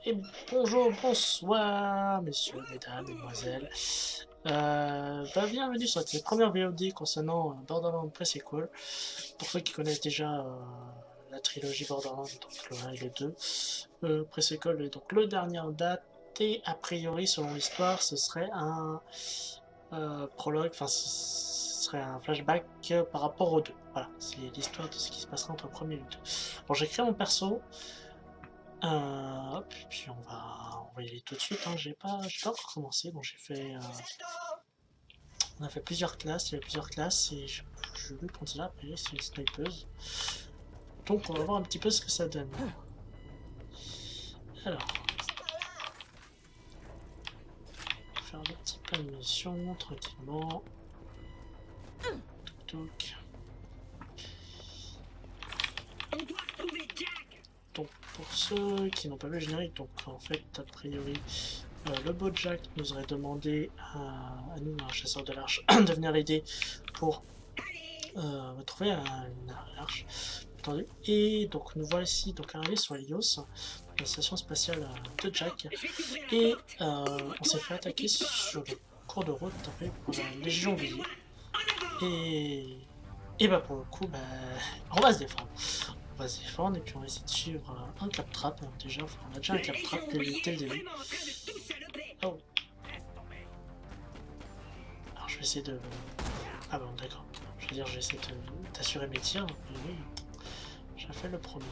Et bonjour, bonsoir, messieurs, mesdames, mesdemoiselles. Bienvenue sur cette première VOD concernant Borderlands Pre-Sequel. Pour ceux qui connaissent déjà la trilogie Borderlands, donc le 1 et le 2, Pre-Sequel est donc le dernier en date. Et a priori, selon l'histoire, ce serait un prologue, enfin, ce serait un flashback par rapport aux deux. Voilà, c'est l'histoire de ce qui se passera entre le premier et le 2. Bon, j'ai créé mon perso. Hop, puis on va y aller tout de suite. Hein. J'ai pas encore commencé, donc j'ai fait. On a fait plusieurs classes, il y avait plusieurs classes et je vais prendre celle-là. Après, c'est une snipeuse. Donc on va voir un petit peu ce que ça donne. Alors, on va faire des petits plans de munitions tranquillement. Toc toc. Donc pour ceux qui n'ont pas vu le générique, donc en fait a priori le Bojack nous aurait demandé à nous, un chasseur de l'arche, de venir l'aider pour trouver une arche. Entendu. Et donc nous voici donc arrivés sur Helios, la station spatiale de Jack, et on s'est fait attaquer sur le cours de route tapé pour la Légion oubliée. Et bah pour le coup, bah, on va se défendre. On va se défendre et puis on va essayer de suivre un claptrap. Déjà, enfin, on a déjà un claptrap dès le début. Oh. Alors je vais essayer de... Ah bon, d'accord. Je veux dire, je vais essayer d'assurer mes tirs. Mais oui, j'ai fait le premier.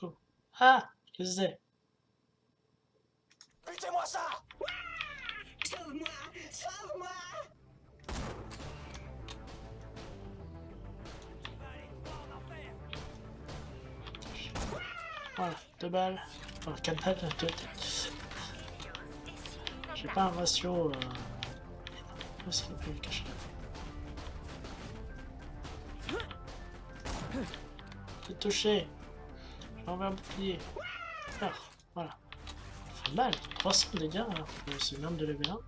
Oh. Ah, qu'est-ce que c'est? Butez-moi ça! Sauve-moi! Sauve-moi! Voilà, 2 balles. Enfin, 4 balles, 2 têtes. J'ai pas un ratio... Où est-ce qu'il peut le cacher? J'ai touché. J'ai enlevé un bouclier. Alors, voilà. Ça fait mal. 300 dégâts alors que c'est une arme de level 1.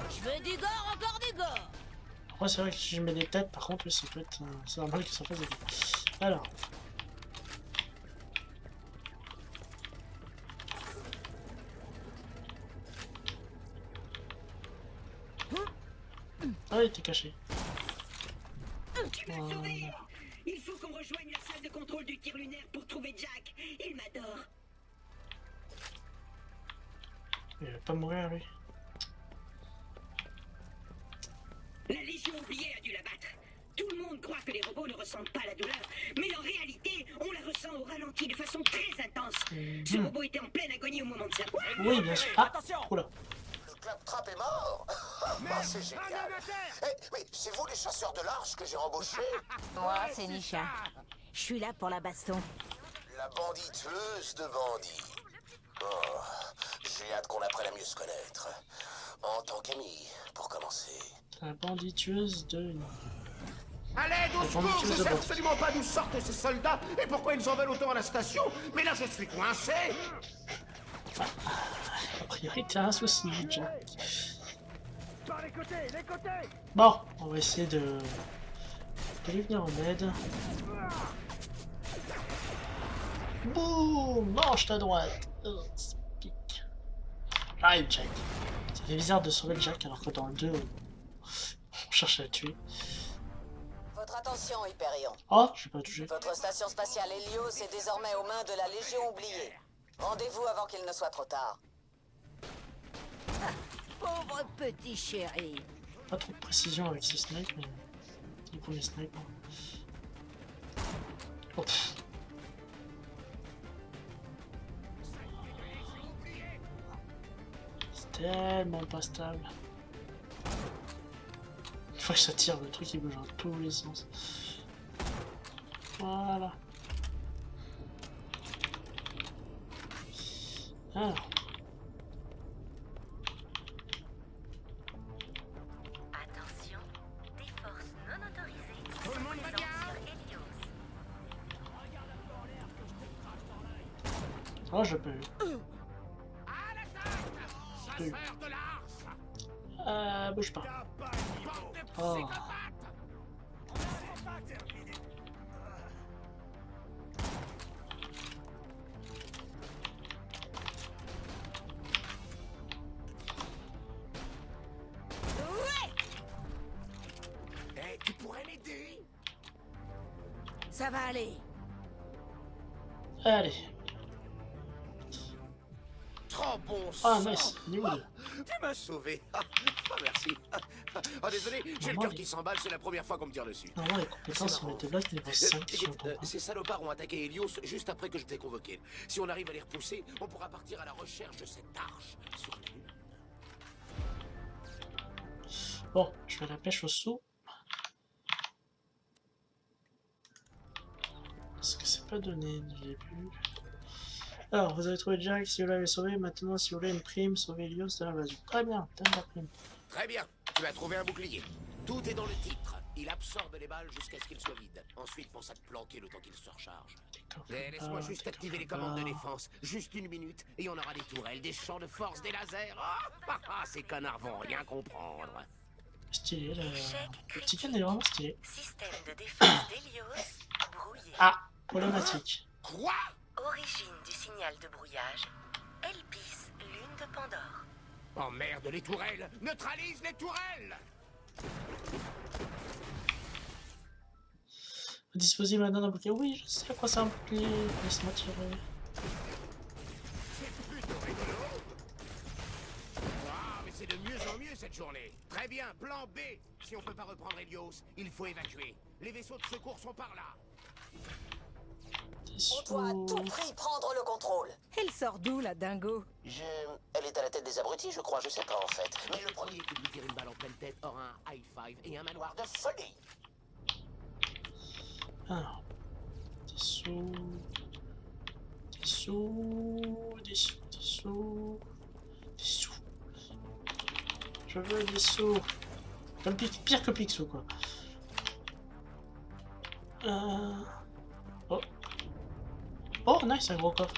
Je veux du gore, encore du gore. Après c'est vrai que si je mets des têtes, par contre, ça peut être... c'est normal que ça fasse des dégâts. Alors. Ah, il était caché. Voilà. Il faut qu'on rejoigne la salle de contrôle du tir lunaire pour trouver Jack. Il m'adore. Il va pas mourir, lui. La Légion oubliée a dû la battre. Tout le monde croit que les robots ne ressentent pas la douleur, mais en réalité, on la ressent au ralenti de façon très intense. Ce robot était en pleine agonie au moment de sa... Oui, bien sûr. Ah, oula. Le claptrap est mort. Ah, c'est génial. Mais c'est vous les chasseurs de l'arche que j'ai embauchés? Moi, c'est Nisha. Je suis là pour la baston. La banditueuse de bandits. Oh, j'ai hâte qu'on apprenne à mieux se connaître. En tant qu'ami, pour commencer. La banditueuse de... Allez, au secours, je sais absolument pas d'où sortent ces soldats et pourquoi ils en veulent autant à la station, mais là je suis coincé. A priori, t'as un souci, Jack. Par les côtés, les côtés. Bon, on va essayer de lui venir en aide. Boum! Mange ta droite! Pique. J'arrive, Jack. Ça fait bizarre de sauver le Jack alors que dans le 2, on cherche à le tuer. Votre attention, Hyperion. Oh, je suis pas touché. Votre station spatiale Helios est désormais aux mains de la Légion oubliée. Rendez-vous avant qu'il ne soit trop tard. Pauvre petit chéri. Pas trop de précision avec ces snipes, mais les premiers snipes. Oh, pff. C'est tellement pas stable. Une fois que ça tire, le truc il bouge dans tous les sens. Voilà. Alors. Attention, des forces non autorisées Tout le monde va bien? sur Helios. Oh, je peux. À l'attaque! Chasseurs de l'arche! Bouge pas. Oh. Eh, tu pourrais m'aider? Ça va aller. Allez. Trop bon Ah, sang. nice. Nul. Tu m'as sauvé. Oh, merci. Oh, désolé, j'ai le Maman, cœur qui s'emballe, c'est la première fois qu'on me tire dessus. Normalement, les compétences, on était là, niveau 5 si on comprend. Ces salopards ont attaqué Helios juste après que je t'ai convoqué. Si on arrive à les repousser, on pourra partir à la recherche de cette arche sur la Lune. Bon, je fais la pêche au sous. Parce que c'est pas donné du début. Alors, vous avez trouvé Jack, si vous l'avez sauvé. Maintenant, si vous voulez une prime, sauvez Helios de l'invasion. Très bien, t'as la prime. Très bien, tu as trouvé un bouclier. Tout est dans le titre. Il absorbe les balles jusqu'à ce qu'il soit vide. Ensuite, pense à te planquer le temps qu'il se recharge. Mais laisse-moi juste activer les commandes de défense. Juste une minute, et on aura des tourelles, des champs de force, des lasers. Ces connards vont rien comprendre. Stylé, le petit gun est vraiment stylé. Système de défense d'Helios brouillé. Ah, problématique. Quoi? Origine du signal de brouillage. Elpis, lune de Pandore. Oh merde, les tourelles! Neutralise les tourelles! Disposez maintenant d'un bouclier. Oui, je sais à quoi c'est un bouclier. Laisse-moi tirer. C'est plutôt rigolo! Ah, mais c'est de mieux en mieux cette journée! Très bien, plan B! Si on peut pas reprendre Helios, il faut évacuer. Les vaisseaux de secours sont par là! On doit à tout prix prendre le contrôle. Elle sort d'où, la dingo? Elle est à la tête des abrutis, je crois, je sais pas en fait. Mais le premier qui lui tire une balle en pleine tête aura un high five et un manoir de De folie! Alors. Des sous. Des sous. Des sous. Des sous. Des sous. Je veux des sous. Comme pire que Picsou, quoi. Oh. Oh, nice, un gros coffre.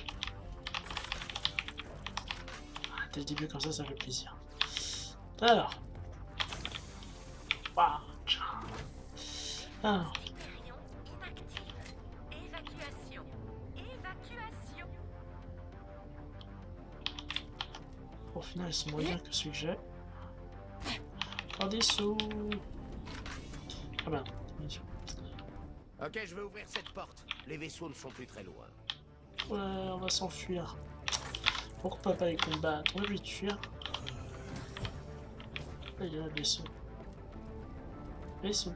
Ah, dès le début, comme ça fait plaisir. Alors. Waouh. Alors. Hyperion inactive. Évacuation. Évacuation. Au final, ils sont moins bien que celui que j'ai. Prends des sous. Ah ben, attention. Ok, je vais ouvrir cette porte. Les vaisseaux ne sont plus très loin. Ouais, on va s'enfuir. Pourquoi pas les combattre? On va les fuir. Là, il y a un vaisseau. Vaisseau.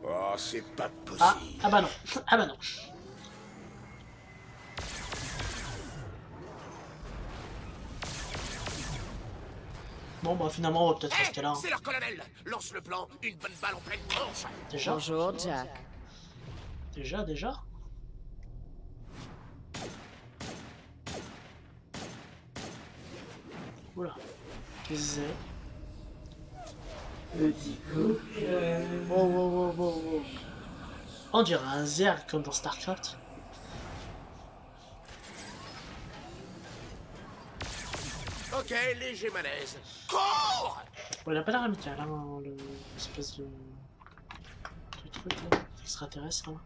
Oh, c'est pas possible. Ah bah non. Ah bah non. Bon bah finalement on va peut-être rester là. Hein. C'est leur colonel. Lance le plan, une bonne balle en pleine tronche. Déjà. Bonjour, Jack. Déjà. Oula. Qu'est-ce que c'est? Petit coquin. Wow. On dirait un Zerg comme dans StarCraft. Ok, léger malaise. Cours! Bon, il a pas l'air amical, hein, l'espèce de truc là, extraterrestre. Hein.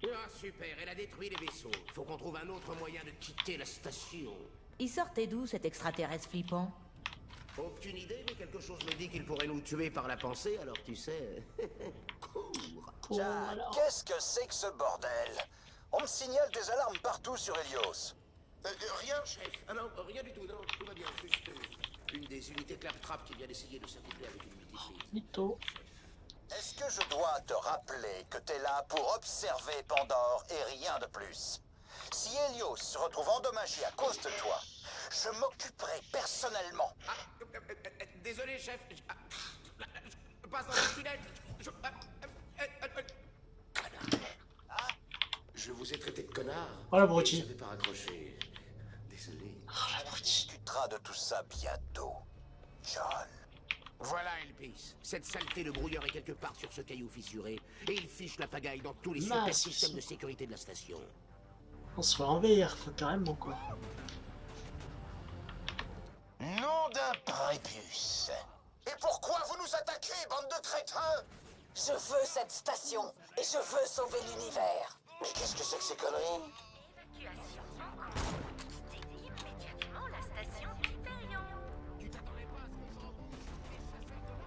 Ah, super, elle a détruit les vaisseaux. Faut qu'on trouve un autre moyen de quitter la station. Il sortait d'où, cet extraterrestre flippant? Aucune idée, mais quelque chose me dit qu'il pourrait nous tuer par la pensée, alors tu sais... Cours! Pour, Jack, alors. qu'est-ce que c'est que ce bordel? On me signale des alarmes partout sur Helios. Rien, chef. Ah non, rien du tout, non, tout va bien. Juste une des unités claptrap qui vient d'essayer de s'accoupler avec une multiprise. Mytho. Est-ce que je dois te rappeler que t'es là pour observer Pandore et rien de plus? Si Helios se retrouve endommagé à cause de toi, je m'occuperai personnellement. Désolé, chef. Je passe dans le tunnel. Connard. Je vous ai traité de connard. Oh l'abruti. Je n'avais pas raccroché. Désolé. On discutera de tout ça bientôt, John. Voilà, Elpis. Cette saleté de brouilleur est quelque part sur ce caillou fissuré. Et il fiche la pagaille dans tous les super Mince. systèmes de sécurité de la station. On se fait envahir, quoi, carrément quoi. Nom d'un un prépuce. Et pourquoi vous nous attaquez, bande de crétins? Je veux cette station et je veux sauver l'univers. Mais qu'est-ce que c'est que ces conneries? Évacuation en cours. Quittez immédiatement la station Hyperion. Tu t'attendais pas à ce qu'on s'en trouve les chasseurs de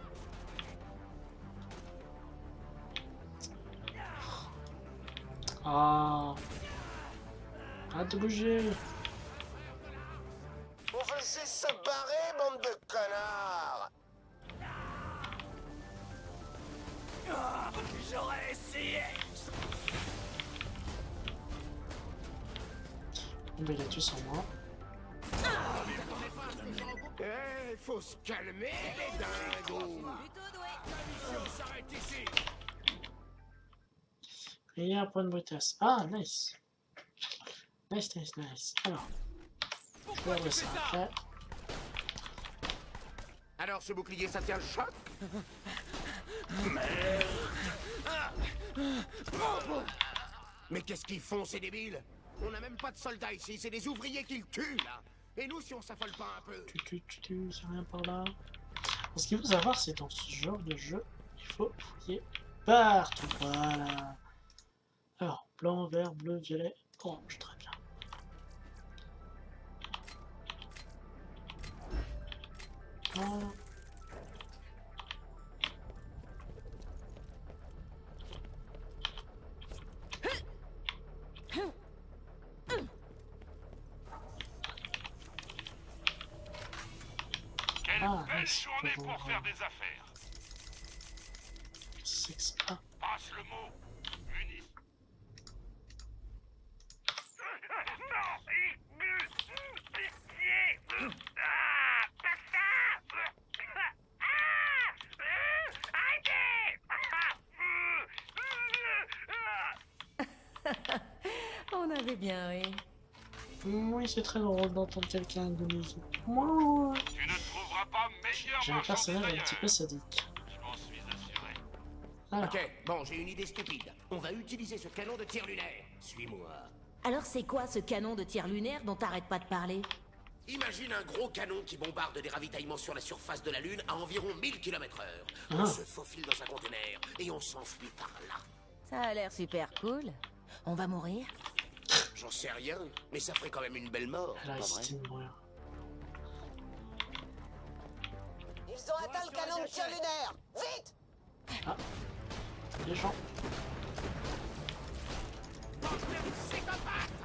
Ah. Arrête de bouger. On veut juste se barrer, bande de connards. J'aurais essayé. Bon, bah, il a tué sans moi. Eh, faut se calmer, les dingos. On s'arrête ici. Et il y a un point de brutasse. Ah, nice. Nice, nice, nice. Alors, je vais regarder ça après. Alors, ce bouclier, ça tient le choc? Mais qu'est-ce qu'ils font, ces débiles? On n'a même pas de soldats ici, c'est des ouvriers qui le tuent, là. Et nous, si on s'affole pas un peu? C'est rien par là. Ce qu'il faut savoir, c'est dans ce genre de jeu, il faut fouiller partout. Voilà. Alors, blanc, vert, bleu, violet, orange. Très bien. Ah. Quelle belle nice. journée pour faire des affaires. C'est que ça. Passe le mot. Munis. On avait bien ri. Oui, c'est très drôle d'entendre quelqu'un agoniser. Moi, Tu ne trouveras pas meilleur j'ai un marchand personnage un d'ailleurs. petit peu sadique. Je m'en suis assuré. Alors, Ok, bon, j'ai une idée stupide. On va utiliser ce canon de tir lunaire. Suis-moi. Alors c'est quoi ce canon de tir lunaire dont t'arrêtes pas de parler? Imagine un gros canon qui bombarde des ravitaillements sur la surface de la Lune à environ 1000 km/h. Ah. On se faufile dans un conteneur et on s'enfuit par là. Ça a l'air super cool. On va mourir? J'en sais rien, mais ça ferait quand même une belle mort, elle a pas vrai? hésité de mourir. Ils ont atteint le canon de tir lunaire. Vite! Les gens.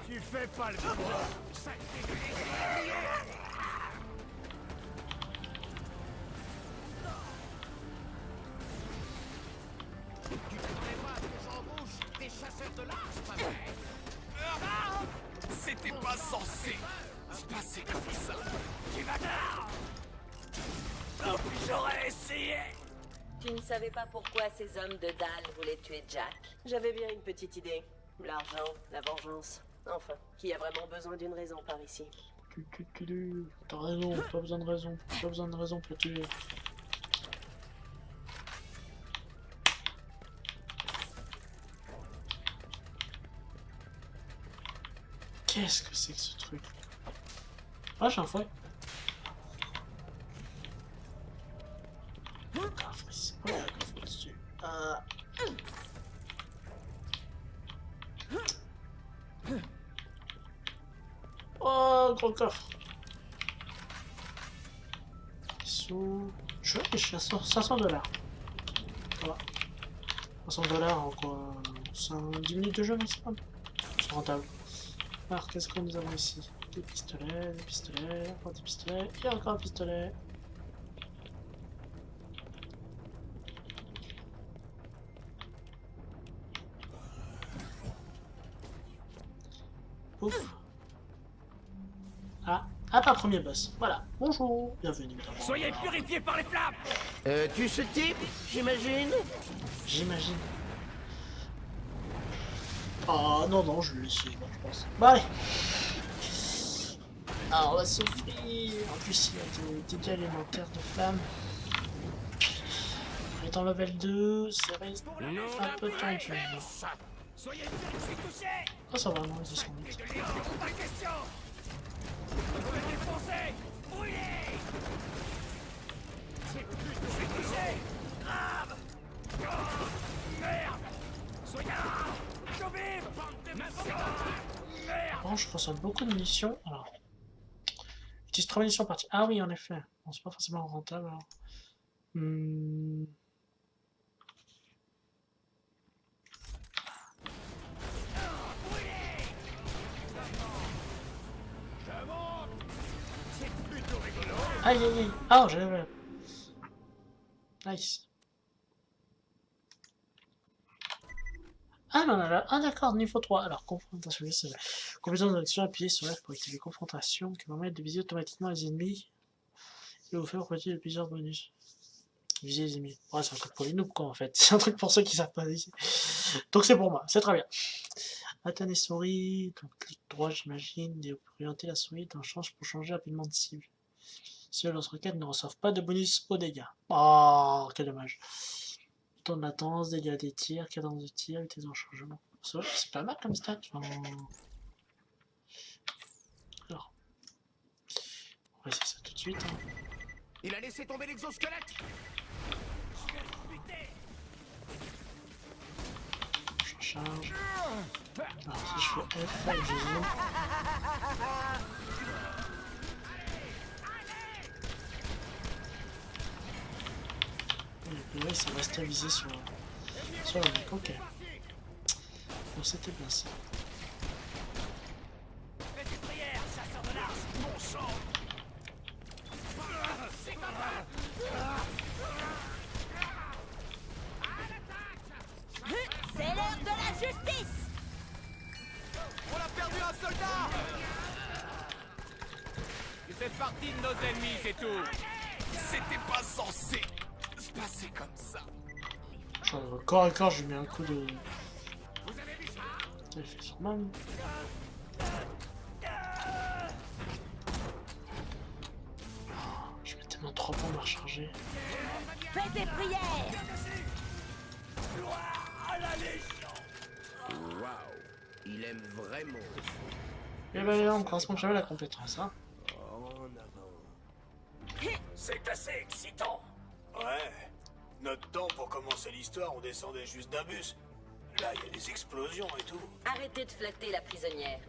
Tu fais pas le Tu t'attendais pas à ce que j'embauche des chasseurs de large, pas vrai? C'était pas censé se passer comme ça. Tu vas voir! J'aurais essayé. Tu ne savais pas pourquoi ces hommes de dalle voulaient tuer Jack? J'avais bien une petite idée. L'argent, la vengeance. Enfin, qui a vraiment besoin d'une raison par ici? T'as raison, pas besoin de raison. Pas besoin de raison pour tuer. Qu'est-ce que c'est que ce truc? Ah, j'ai un fouet. Coffre ici. Oh, il y a un coffre dessus. Oh, gros coffre. Sous... Je suis à 500 $. Voilà. 500 $ en quoi? 10 minutes de jeu maximum. C'est rentable. Alors, qu'est-ce que nous avons ici? Des pistolets, encore des pistolets, et encore un pistolet. Ouf. Ah, pas premier boss. Voilà. Bonjour, bienvenue dans Soyez purifiés par les flammes. Tu ce type, j'imagine? J'imagine. Oh non, non, je vais le laisser, moi, je pense. Bon, allez. Alors, on va s'offrir. En plus, il y a des dégâts élémentaires de flammes. Étant level 2, ça risque un peu tendu. Soyez sûr que je suis touché. Oh, ça va, non, ils sont vite. De Léon, pas question. Vous me défoncez. Brûlez. je consomme beaucoup de munitions. Alors, utilise 3 munitions par tir. Ah oui, en effet. Bon, c'est pas forcément rentable. Alors. Aïe aïe aïe. Ah, j'avais. Nice. Ah, non, là, ah d'accord, niveau 3. Alors, confrontation, c'est vrai. Compétence d'action, appuyez sur F pour activer confrontation, qui permet de viser automatiquement les ennemis et vous faire profiter de plusieurs bonus. Viser les ennemis. Ouais, c'est un truc pour les noobs, quoi, en fait. C'est un truc pour ceux qui savent pas viser. Donc, c'est pour moi, c'est très bien. Atteignez souris, donc clic droit, j'imagine, et vous pouvez orienter la souris d'un change pour changer rapidement de cible. Ceux lance requête ne reçoivent pas de bonus aux dégâts. Oh, quel dommage. Temps de latence, dégâts des tirs, cadence de tir, vitesse en chargement. C'est pas mal comme stat. Enfin... Alors, on va essayer ça tout de suite. Hein. Il a laissé tomber l'exosquelette. Je charge. Alors si je fais F, je zoome. Et là, ça va stabiliser sur le mec, ok. Donc c'était bien ça. C'est l'heure de la justice. On a perdu un soldat. Il fait partie de nos ennemis, c'est tout. C'était pas censé se passer comme ça. Corps à corps, je lui mets un coup de... Il fait son mal. Je mets tellement trop pour me recharger. Faites des prières. Gloire à la Légion. Waouh, il aime vraiment. Et ben on correspond jamais à la compétence, hein. En avant. C'est assez excitant. Ouais. Notre temps pour commencer l'histoire, on descendait juste d'un bus. Là, il y a des explosions et tout. Arrêtez de flatter la prisonnière.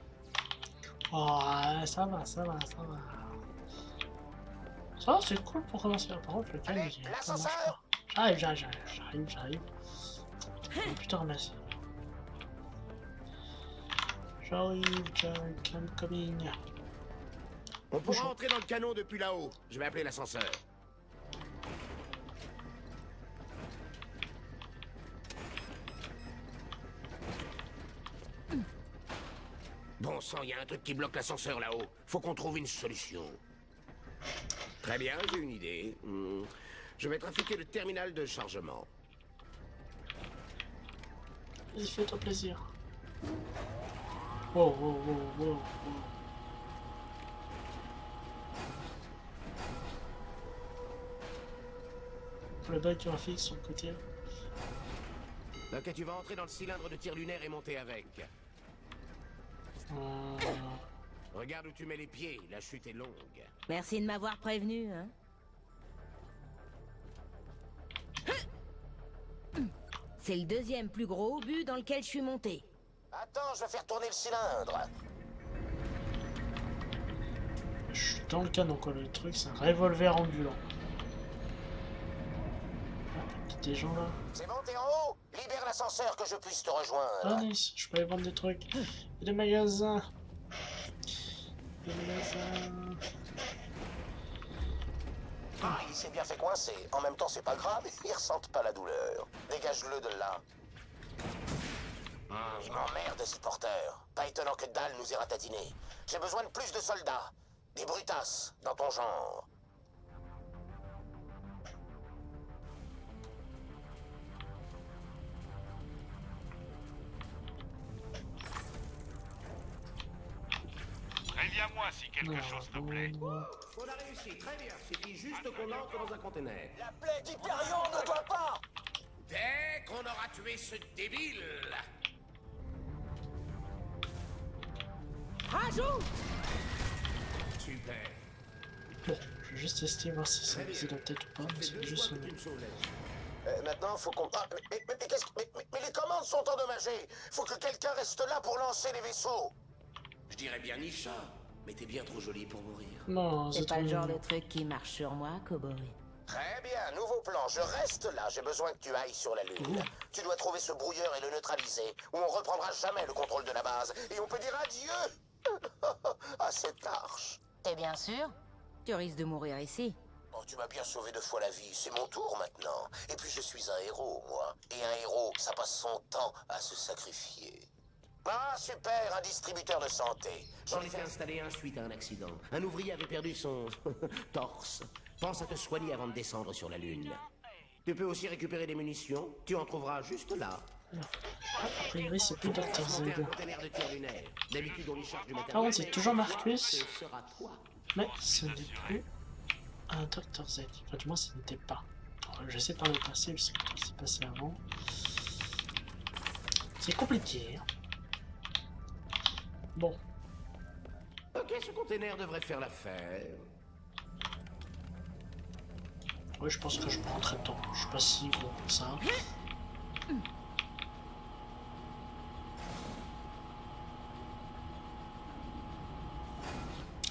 Oh, ça va, ça va, ça va. Ça, c'est cool pour commencer. Par contre, le calme, ça marche pas. J'arrive. Oh, putain, merci. J'arrive, I'm coming. On pourra entrer dans le canon depuis là-haut. Je vais appeler l'ascenseur. Bon sang, il y a un truc qui bloque l'ascenseur là-haut. Faut qu'on trouve une solution. Très bien, j'ai une idée. Je vais trafiquer le terminal de chargement. Vas-y, fais-toi plaisir. Wow. Pour le bug graphique sur le côté. Ok, tu vas entrer dans le cylindre de tir lunaire et monter avec. Regarde où tu mets les pieds, la chute est longue. Merci de m'avoir prévenu, hein. C'est le deuxième plus gros obus dans lequel je suis monté. Attends, je vais faire tourner le cylindre. Je suis dans le canon, quoi. Le truc, c'est un revolver ambulant. Ah, des gens là. C'est bon, t'es en haut? Libère l'ascenseur que je puisse te rejoindre. Ah, nice. Je peux aller vendre des trucs. Il y a des magasins. Ah, il s'est bien fait coincer. En même temps, c'est pas grave, ils ressentent pas la douleur. Dégage-le de là. Il m'emmerde, ce porteur. Pas étonnant que Dahl nous ait ratatinés. J'ai besoin de plus de soldats. Des brutasses, dans ton genre. Préviens-moi si quelque chose te plaît. On a réussi, très bien. Suffit juste qu'on entre dans un conteneur. La plaie d'Hyperion ne doit pas... Dès qu'on aura tué ce débile. Rajoute. Super. Bon, je vais juste tester, voir si ça visite la tête ou pas, mais c'est juste... maintenant, faut qu'on... Ah, mais qu'est-ce que... Mais les commandes sont endommagées. Faut que quelqu'un reste là pour lancer les vaisseaux. Je dirais bien Nisha, mais t'es bien trop jolie pour mourir. Non, C'est pas trop le genre mignon. de truc qui marche sur moi, cowboy. Très bien, nouveau plan. Je reste là. J'ai besoin que tu ailles sur la Lune. Tu dois trouver ce brouilleur et le neutraliser, ou on reprendra jamais le contrôle de la base. Et on peut dire adieu à cette arche. T'es bien sûr? Tu risques de mourir ici. Oh, tu m'as bien sauvé 2 fois la vie. C'est mon tour maintenant. Et puis je suis un héros, moi. Et un héros, ça passe son temps à se sacrifier. Ah, super, un distributeur de santé. J'en ai fait installer un suite à un accident. Un ouvrier avait perdu son torse. Pense à te soigner avant de descendre sur la Lune. Tu peux aussi récupérer des munitions. Tu en trouveras juste là. A priori, c'est plus Dr. Z. Un conteneur de tir lunaire. D'habitude, on y charge du matériel. Par contre, c'est toujours Marcus, Ce sera toi. mais ce n'est plus un Dr. Z. Enfin, du moins, ce n'était pas. Alors, j'essaie par le passé, je sais ce qui s'est passé avant. C'est compliqué. Hein. Bon. Ok, ce conteneur devrait faire l'affaire. Oui, je pense que je prendrai le temps. Je sais pas si gros comme ça.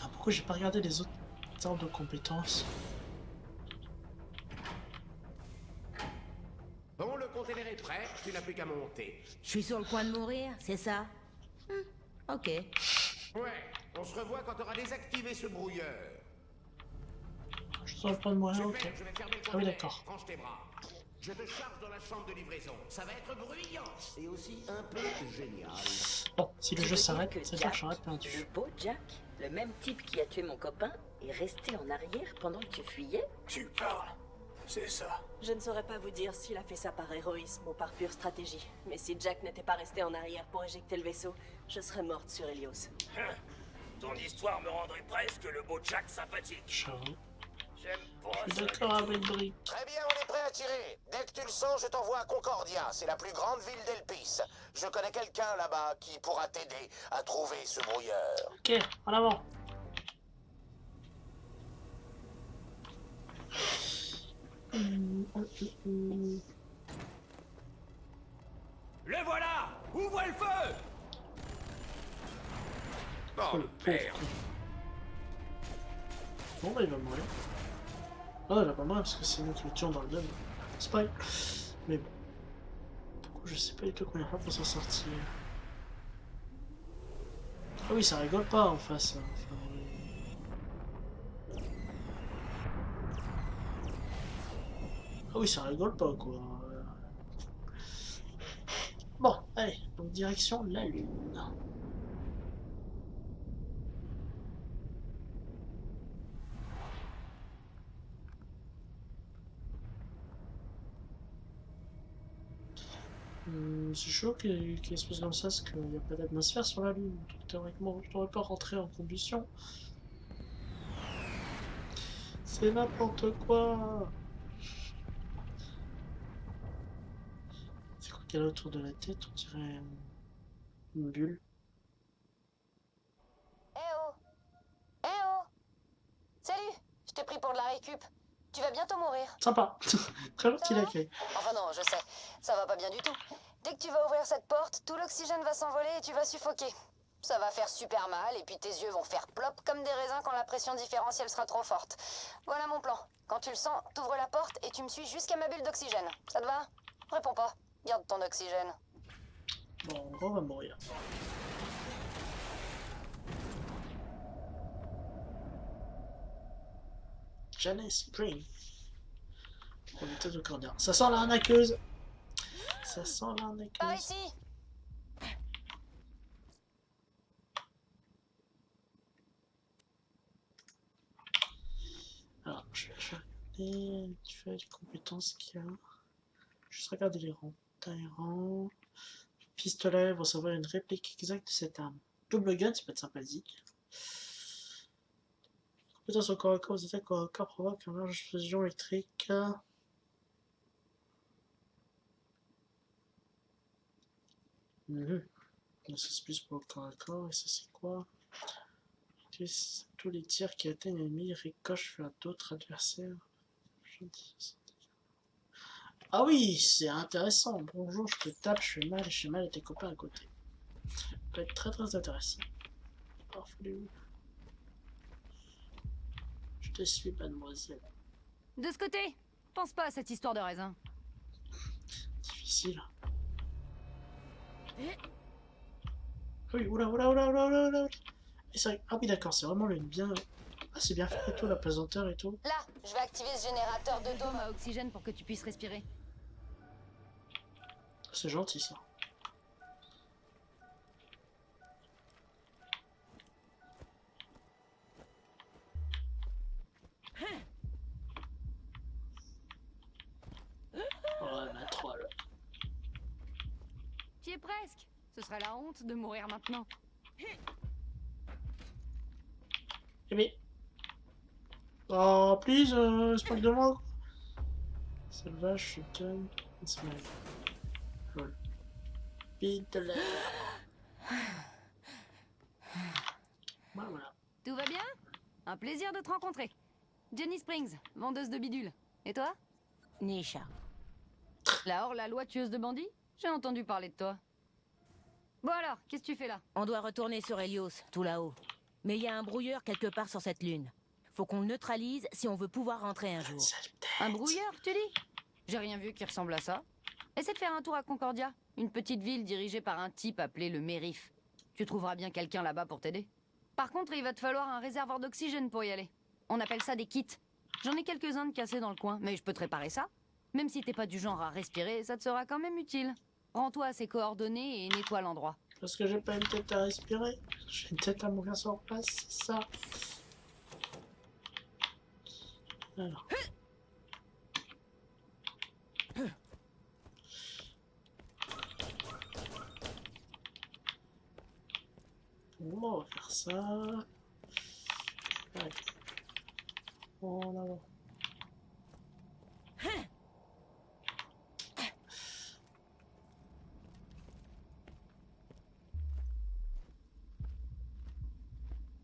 Ah, pourquoi j'ai pas regardé les autres arbres de compétences? Bon, le conteneur est prêt. Tu n'as plus qu'à monter. Je suis sur le point de mourir, c'est ça? Ok. Ouais, on se revoit quand tu auras désactivé ce brouilleur. Je suis sur le point de mourir, ok. Super, je vais fermer le Ah oui, conteneur. d'accord. Range tes bras. Je te charge dans la chambre de livraison. Ça va être bruyant et aussi un peu génial. Bon, si le Tu jeu veux dire s'arrête, que c'est sûr Jack, que j'aurais Le perdu. beau Jack, le même type qui a tué mon copain, est resté en arrière pendant que tu fuyais? Tu parles. C'est ça. Je ne saurais pas vous dire s'il a fait ça par héroïsme ou par pure stratégie. Mais si Jack n'était pas resté en arrière pour éjecter le vaisseau, je serais morte sur Helios. Ton histoire me rendrait presque le beau Jack sympathique. J'avoue. J'aime pas Je suis ça. d'accord avec Brick. Très bien, on est prêt à tirer. Dès que tu le sens, je t'envoie à Concordia. C'est la plus grande ville d'Elpis. Je connais quelqu'un là-bas qui pourra t'aider à trouver ce brouilleur. Ok, en avant. Le voilà! Ouvre le feu! Oh, le pauvre con. Bon, bah, il va mourir. Ah, il va pas mourir parce que c'est nous qui le tuons dans le dôme. C'est pas. Mais bon. Pourquoi je sais pas du tout combien de fois pour s'en sortir. Ah oui, ça rigole pas en face. Hein. Enfin, ah oui, ça rigole pas quoi. Bon, allez, donc direction la Lune. C'est chaud qu'il se passe comme ça, parce qu'il n'y a pas d'atmosphère sur la Lune. Donc théoriquement, je devrais pas rentrer en combustion. C'est n'importe quoi. C'est quoi qu'il y a autour de la tête? On dirait une bulle. Eh oh! Eh oh! Salut! Je t'ai pris pour de la récup. Tu vas bientôt mourir. Sympa. Très gentil Ça va? l'accueil. Enfin non, je sais. Ça va pas bien du tout. Dès que tu vas ouvrir cette porte, tout l'oxygène va s'envoler et tu vas suffoquer. Ça va faire super mal et puis tes yeux vont faire plop comme des raisins quand la pression différentielle sera trop forte. Voilà mon plan. Quand tu le sens, t'ouvres la porte et tu me suis jusqu'à ma bulle d'oxygène. Ça te va? Réponds pas. Garde ton oxygène. Bon, on va mourir. Janice Spring. On est peut-être au corner. Ça sent l'arnaqueuse. Ça sent Par l'arnaqueuse. ici! Alors, je vais regarder un petit peu les compétences qu'il y a. Juste regarder les rangs. Taille rang. Pistolet, vous savoir une réplique exacte de cette arme. Double gun, ça peut être sympathique. Compétences au corps à corps, aux attaques corps à corps provoquent une large explosion électrique. Ça c'est plus pour le corps à corps, et ça c'est quoi? Tous les tirs qui atteignent l'ennemi ricochent vers d'autres adversaires. Ah oui, c'est intéressant. Bonjour, je te tape, je fais mal à tes copains à côté. Ça peut être très très intéressant. farfelu. Je te suis, mademoiselle. De ce côté, pense pas à cette histoire de raisin. Difficile. Oui, oula, oula, oula, oula, oula, oula. Et c'est vrai... Ah oui, d'accord, c'est vraiment le bien... Ah, c'est bien fait et tout, la pesanteur et tout. Là, je vais activer ce générateur de dôme à oxygène pour que tu puisses respirer. C'est gentil, ça. Oh, ma troll. Tu y es presque. Ce serait la honte de mourir maintenant. Mais... Oh, please, spoil de moi. Sauvage, shotgun, smile. Lol. Vite de l'air. Voilà. Tout va bien? Un plaisir de te rencontrer. Jenny Springs, vendeuse de bidules. Et toi? Nisha. La hors-la-loi tueuse de bandits? J'ai entendu parler de toi. Bon alors, qu'est-ce que tu fais là? On doit retourner sur Helios, tout là-haut. Mais il y a un brouilleur quelque part sur cette lune. Faut qu'on le neutralise si on veut pouvoir rentrer un jour. Un brouilleur, tu dis? J'ai rien vu qui ressemble à ça. Essaie de faire un tour à Concordia, une petite ville dirigée par un type appelé le Mérif. Tu trouveras bien quelqu'un là-bas pour t'aider. Par contre, il va te falloir un réservoir d'oxygène pour y aller. On appelle ça des kits. J'en ai quelques-uns de cassés dans le coin, mais je peux te réparer ça. Même si t'es pas du genre à respirer, ça te sera quand même utile. Rends-toi à ces coordonnées et nettoie l'endroit. Parce que j'ai pas une tête à respirer. J'ai une tête à mourir sur place, c'est ça. Alors. Bon, on va faire ça. Allez. Bon, là, bon.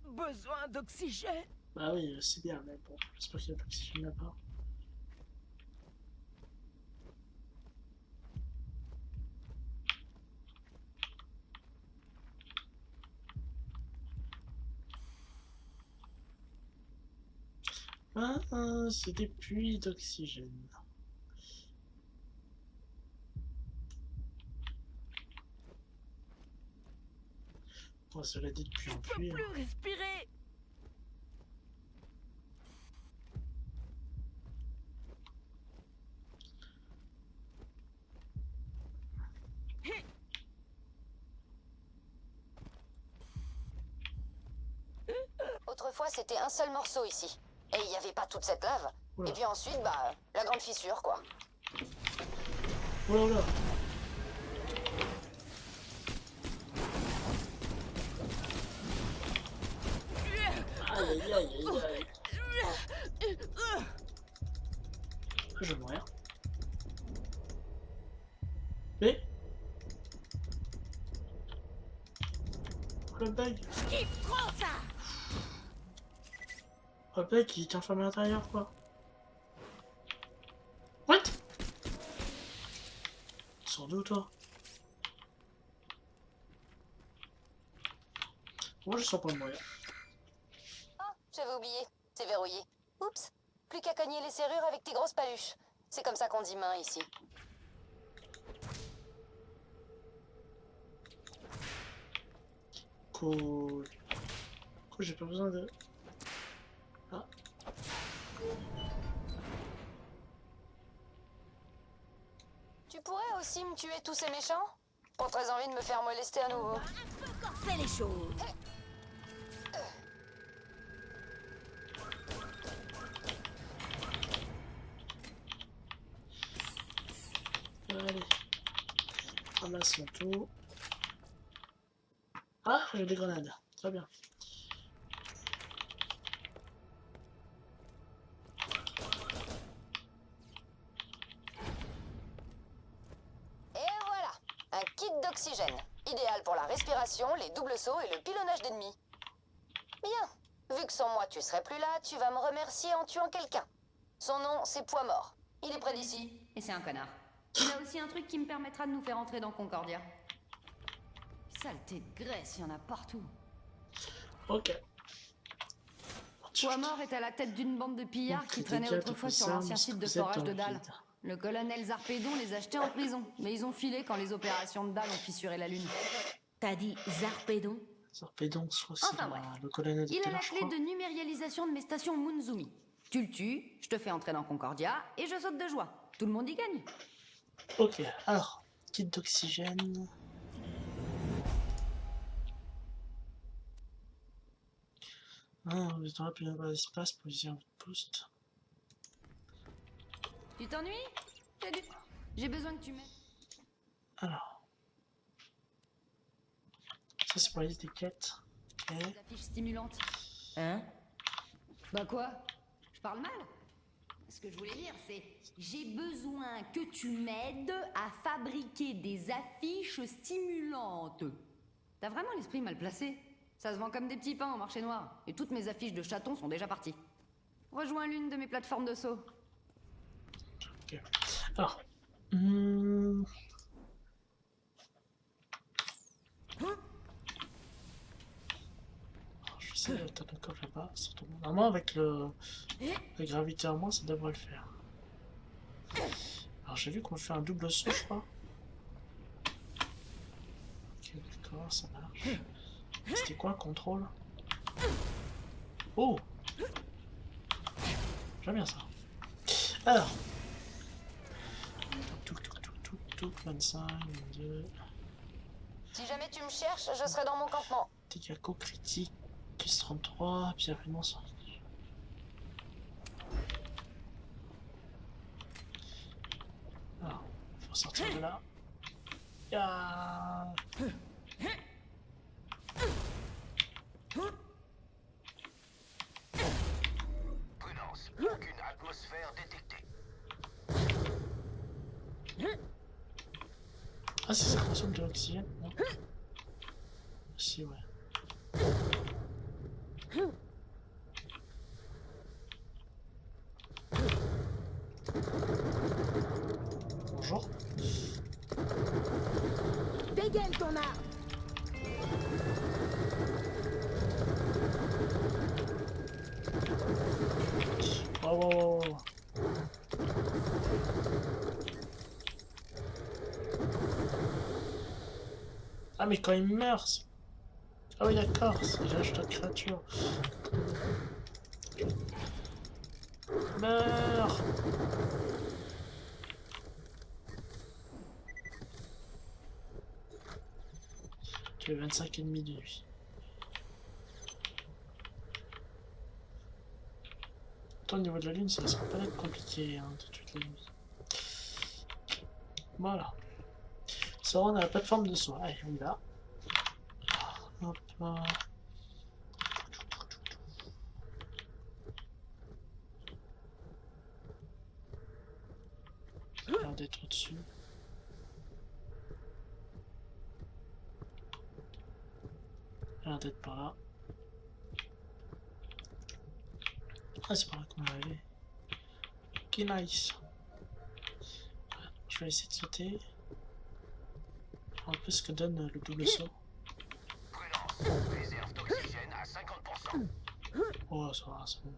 Besoin d'oxygène. Bah oui, c'est bien, mais bon, j'espère qu'il y a de l'oxygène là-bas. Ah, c'est des puits d'oxygène. Bon, cela dit depuis un puits. Plus respirer. Autrefois, c'était un seul morceau ici. Et il n'y avait pas toute cette lave. Oula. Et puis ensuite, bah, la grande fissure, quoi. Oh là là. Aïe aïe aïe aïe aïe. Je vais mourir. Mais... Le bug. Le bug il est enfermé à l'intérieur quoi. What? Sors d'où toi? Moi je sens pas mourir. Oh, j'avais oublié. C'est verrouillé. Oups. Plus qu'à cogner les serrures avec tes grosses paluches. C'est comme ça qu'on dit main ici. Cool. Cool, j'ai pas besoin de... Ah. Tu pourrais aussi me tuer tous ces méchants? Pas très envie de me faire molester à nouveau. Fais les choses. Allez. Ramassons tout. Ah, j'ai des grenades. Très bien. Et voilà, un kit d'oxygène. Idéal pour la respiration, les doubles sauts et le pilonnage d'ennemis. Bien. Vu que sans moi tu serais plus là, tu vas me remercier en tuant quelqu'un. Son nom, c'est Poids Mort. Il est près d'ici. Et c'est un connard. Il a aussi un truc qui me permettra de nous faire entrer dans Concordia. Saleté de graisse, il y en a partout. Ok. Poids-mort est à la tête d'une bande de pillards Donc, qui les traînaient dégâts autrefois de sur Possum, l'ancien site de vous êtes forage dans de le Dalle. vide. Le colonel Zarpédon les a jetés en prison, mais ils ont filé quand les opérations de Dalle ont fissuré la lune. T'as dit Zarpédon? Zarpédon, je crois que c'est Enfin bref. le colonel de Il a la Taylor, je clé crois. de numérialisation de mes stations Munzumi. Tu le tues, je te fais entrer dans Concordia, et je saute de joie. Tout le monde y gagne. Ok, alors, kit d'oxygène. Ah, vous êtes dans plus d'espace pour utiliser votre poste. Tu t'ennuies? J'ai besoin que tu m'aides. Alors. Ça, c'est pour les étiquettes. Ok. Des affiches stimulantes. Hein? Bah quoi? Je parle mal? Ce que je voulais dire, c'est j'ai besoin que tu m'aides à fabriquer des affiches stimulantes. T'as vraiment l'esprit mal placé. Ça se vend comme des petits pains au marché noir. Et toutes mes affiches de chatons sont déjà parties. Rejoins l'une de mes plateformes de saut. Ok. Alors. Je vais essayer de taper encore là-bas. Normalement, avec la gravité en moins, ça devrait le faire. Alors, j'ai vu qu'on fait un double saut, je crois. Ok, d'accord, ça marche. C'était quoi, contrôle? Oh! J'aime bien ça. Alors. Tout, 25, 22. Si jamais tu me cherches, je serai dans mon campement. Dégâts critique, plus 33, puis rapidement ça. Alors, faut sortir de là. Ah. Prudence, aucune atmosphère détectée. Ah, si ça consomme de l'oxygène, non? Si, ouais. Bonjour. Dégaine ton arme! Wow. Ah, mais quand il meurt. Ah oui, d'accord, c'est l'âge de créature. Meurs! Tu es 25 ennemis de nuit. Toi, au niveau de la lune, ça ne sera pas être compliqué hein, de tuer la nuit. Voilà. Ça, on a la plateforme de soin. Allez, on y va. Hop. Ça a l'air d'être au-dessus. Ça a l'air d'être par là. Ah, c'est par là qu'on va aller. Ok, nice. Je vais essayer de sauter. Un peu ce que donne le double saut. Prudence, réserve d'oxygène à 50%. Oh, ça va, c'est bon.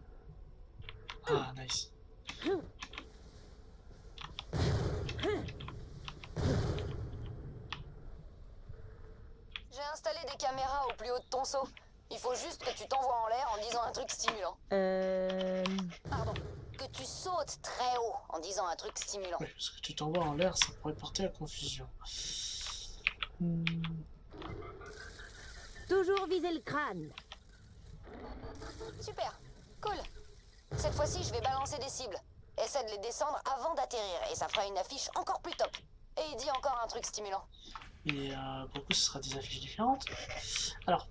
Ah, nice. J'ai installé des caméras au plus haut de ton saut. Il faut juste que tu t'envoies en l'air en disant un truc stimulant. Pardon. Que tu sautes très haut en disant un truc stimulant. Oui, parce que tu t'envoies en l'air, ça pourrait porter à confusion. Toujours viser le crâne. Super. Cool. Cette fois-ci, je vais balancer des cibles. Essaie de les descendre avant d'atterrir et ça fera une affiche encore plus top. Et il dit encore un truc stimulant. Et pour le coup, ce sera des affiches différentes. Alors.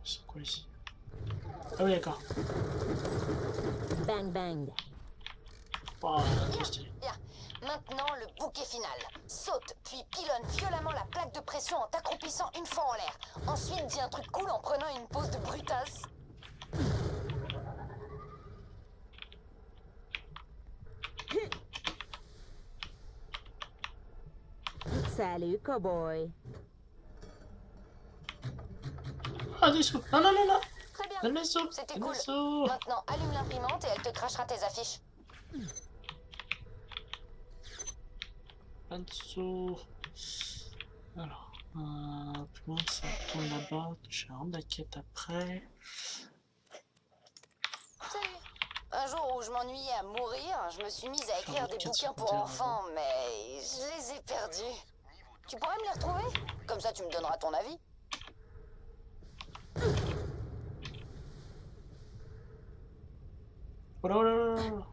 C'est quoi ici? Ah oui, d'accord. Bang bang. Oh, trop stylé. Bien. Maintenant, le bouquet final. Saute, puis pilonne violemment la plaque de pression en t'accroupissant une fois en l'air. Ensuite, dis un truc cool en prenant une pose de brutasse. Salut, cowboy. Non, des sous. Non, non, non, non. Très bien. Donne mes sous. C'était Donne cool. mes sous. Maintenant, allume l'imprimante et elle te crachera tes affiches. Pas de sous. Alors, plus loin, ça tourne là-bas. Je vais rendre la quête après. Salut. Un jour où je m'ennuyais à mourir, je me suis mise à écrire des bouquins pour enfants, mais je les ai perdus. Tu pourrais me les retrouver? Comme ça, tu me donneras ton avis. Oh là là là là.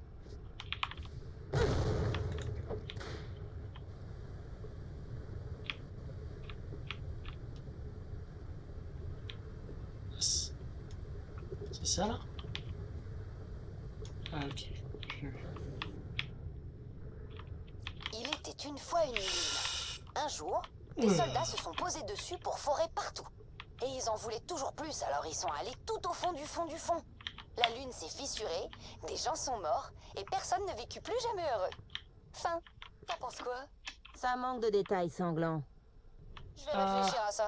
C'est ça là? Ah ok. Il était une fois une lune. Un jour, des soldats se sont posés dessus pour forer partout. Et ils en voulaient toujours plus, alors ils sont allés tout au fond du fond du fond. La lune s'est fissurée, des gens sont morts, et personne ne vécut plus jamais heureux. Fin. T'en penses quoi? Ça manque de détails sanglants. Je vais réfléchir à ça.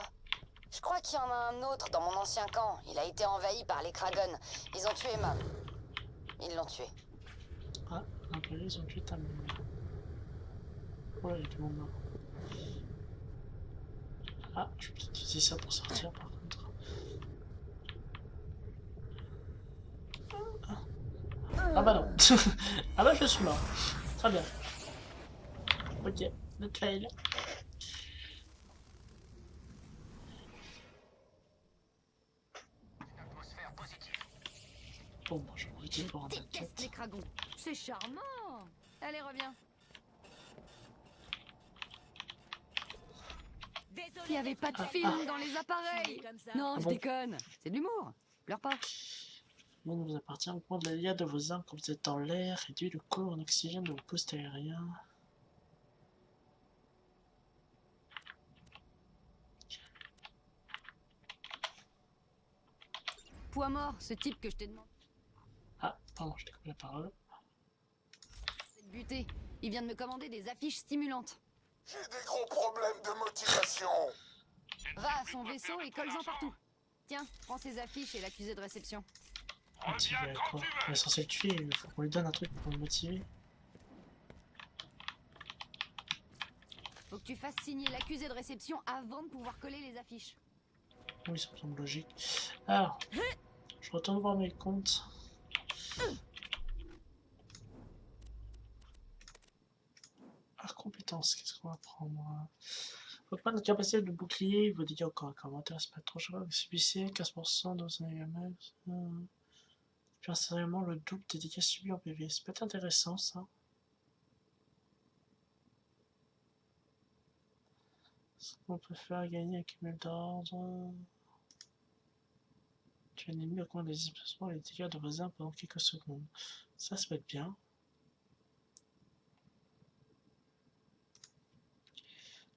Je crois qu'il y en a un autre dans mon ancien camp. Il a été envahi par les Kragons. Ils ont tué Mam. Ils l'ont tué. Ah, un peu, ils ont tué ta mère. Ouais, il y a tout le monde mort. Ah, je peux utiliser ça pour sortir par contre. Ah bah non. Ah bah je suis mort. Très bien. Ok, le fail. Bon, moi je vous dis pour un Déteste les Kragons. C'est charmant. Allez, reviens. Il n'y avait pas de film dans les appareils. Non, je déconne. C'est de l'humour. Pleure pas. Le monde vous appartient au point de l'aliat de vos armes quand vous êtes dans l'air, réduit le cours en oxygène de vos postes aériens. Poids mort, ce type que je t'ai demandé. Ah, pardon, je t'ai coupé la parole. C'est buté. Il vient de me commander des affiches stimulantes. J'ai des gros problèmes de motivation. Va à son vaisseau et colle-en partout. Tiens, prends ses affiches et l'accusé de réception. Motivé à quoi? On est censé le tuer, il faut qu'on lui donne un truc pour le motiver. Faut que tu fasses signer l'accusé de réception avant de pouvoir coller les affiches. Oui, ça me semble logique. Alors, je retourne voir mes comptes. Par compétence, qu'est-ce qu'on va prendre? Faut pas notre capacité de bouclier, vos dégâts au corps à corps. M'intéresse pas trop, je vois que vous subissez 15% dans un également. Puis instantanément le double des dégâts subis en PV. Ça peut être intéressant ça. Ce qu'on peut faire gagner un cumul d'ordre. Tu ennemi augmente les déplacements et les dégâts de vos armes pendant quelques secondes. Ça peut être bien.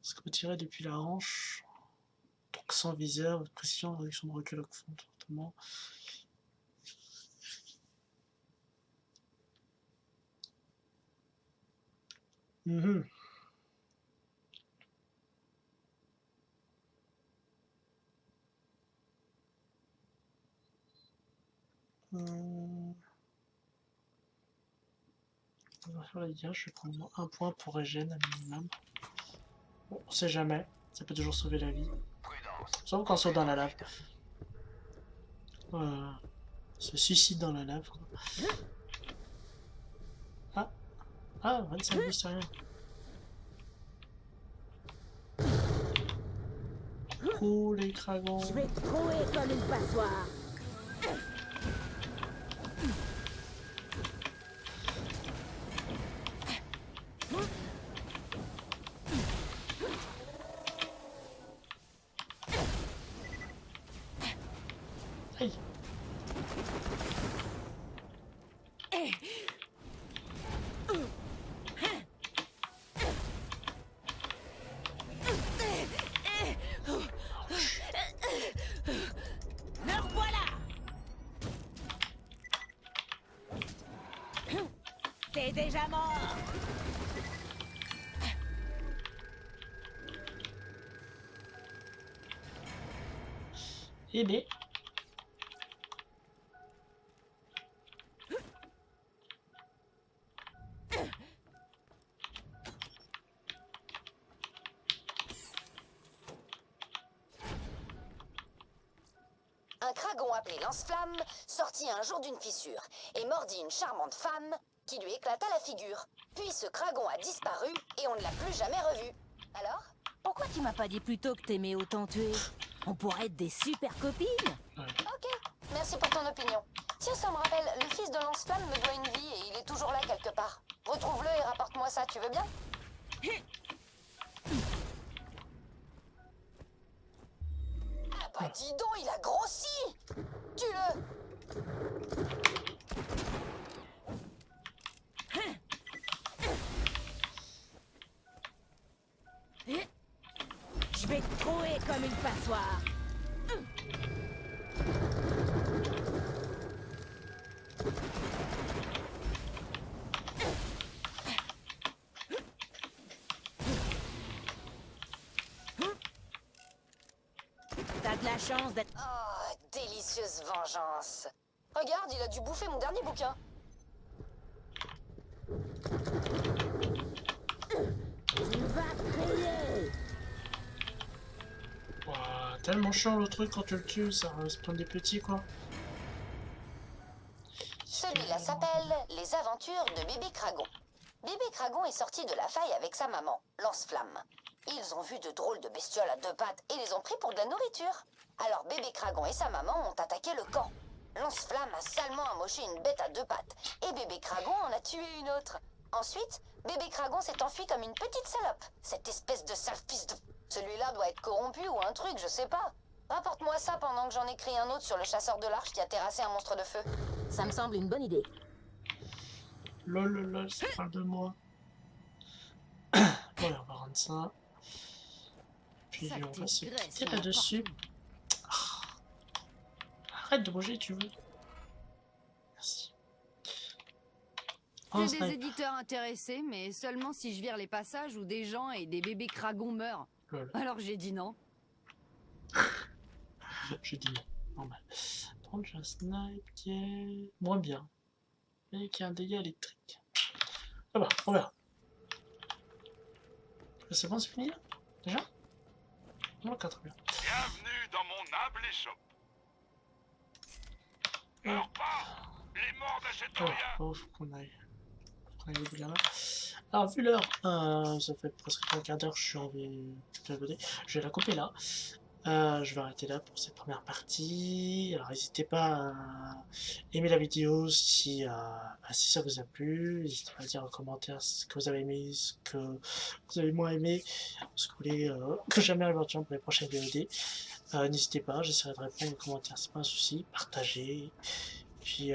Ce qu'on peut tirer depuis la hanche. Donc sans viseur, votre précision, réduction de recul augmente fortement. On va faire les dégâts, je vais prendre un point pour régène à minimum. Bon, on sait jamais, ça peut toujours sauver la vie. Sauf quand on saute dans la lave. Se suicide dans la lave. Quoi. Ah, 25 boosts, c'est rien. Oh, les Kragons. Je vais te trouer comme une passoire. Aïe. Me revoilà. T'es déjà mort. Eh bien, un Kragon appelé Lance-Flamme sortit un jour d'une fissure et mordit une charmante femme qui lui éclata la figure. Puis ce Kragon a disparu et on ne l'a plus jamais revu. Alors? Pourquoi tu m'as pas dit plus tôt que t'aimais autant tuer? On pourrait être des super copines. Ok, merci pour ton opinion. Tiens, ça me rappelle, le fils de Lance-Flamme me doit une vie et il est toujours là quelque part. Retrouve-le et rapporte-moi ça, tu veux bien? Ah bah dis donc, il a grossi! Tue-le! Je vais te trouer comme une passoire. T'as de la chance d'être... Oh, délicieuse vengeance. Regarde, il a dû bouffer mon dernier bouquin. Tu vas crier. Ouah, tellement chiant le truc quand tu le tues, ça respawn des petits quoi. Celui-là s'appelle Les aventures de Bébé Kragon. Bébé Kragon est sorti de la faille avec sa maman, Lance-Flamme. Ils ont vu de drôles de bestioles à deux pattes et les ont pris pour de la nourriture. Alors Bébé Kragon et sa maman ont attaqué le camp. Lance-Flamme a salement amoché une bête à deux pattes et Bébé Kragon en a tué une autre. Ensuite, Bébé Kragon s'est enfui comme une petite salope. Cette espèce de sale fils de... Celui-là doit être corrompu ou un truc, je sais pas. Rapporte-moi ça pendant que j'en écris un autre sur le chasseur de l'arche qui a terrassé un monstre de feu. Ça me semble une bonne idée. Lol, ça parle de moi. Bon, allez, on va rendre ça. Puis Ça on va se t'égresse, quitter ça là-dessus. Arrête de bouger, tu veux. Merci. J'ai des éditeurs intéressés, mais seulement si je vire les passages où des gens et des bébés Kragons meurent. Lol. Alors j'ai dit non. J'ai dit non. Normal. Prendre un snipe qui est moins bien. Mais qui a un dégât électrique. Ah bah, on verra. C'est bon, c'est fini là? Déjà? Non, très bien. Bienvenue dans mon humble échoppe. Meurs pas! Les morts n'achètent rien! Oh, faut qu'on aille. Au bout de la main. Alors, vu l'heure, ça fait presque un quart d'heure, je suis en VOD. Je vais la couper là. Je vais arrêter là pour cette première partie. Alors n'hésitez pas à aimer la vidéo si ça vous a plu. N'hésitez pas à dire en commentaire ce que vous avez aimé, ce que vous avez moins aimé, ce que vous voulez que j'améliore éventuellement pour les prochaines VOD. N'hésitez pas, j'essaierai de répondre aux commentaires, c'est pas un souci. Partagez. Puis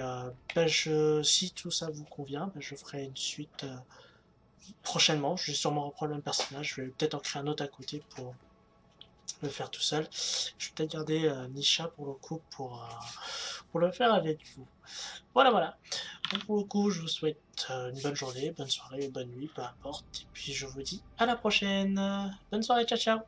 si tout ça vous convient, je ferai une suite prochainement. Je vais sûrement reprendre le même personnage. Je vais peut-être en créer un autre à côté pour le faire tout seul. Je vais peut-être garder Nisha pour le coup pour le faire avec vous. Voilà. Donc pour le coup, je vous souhaite une bonne journée, bonne soirée, bonne nuit, peu importe. Et puis je vous dis à la prochaine. Bonne soirée, ciao ciao.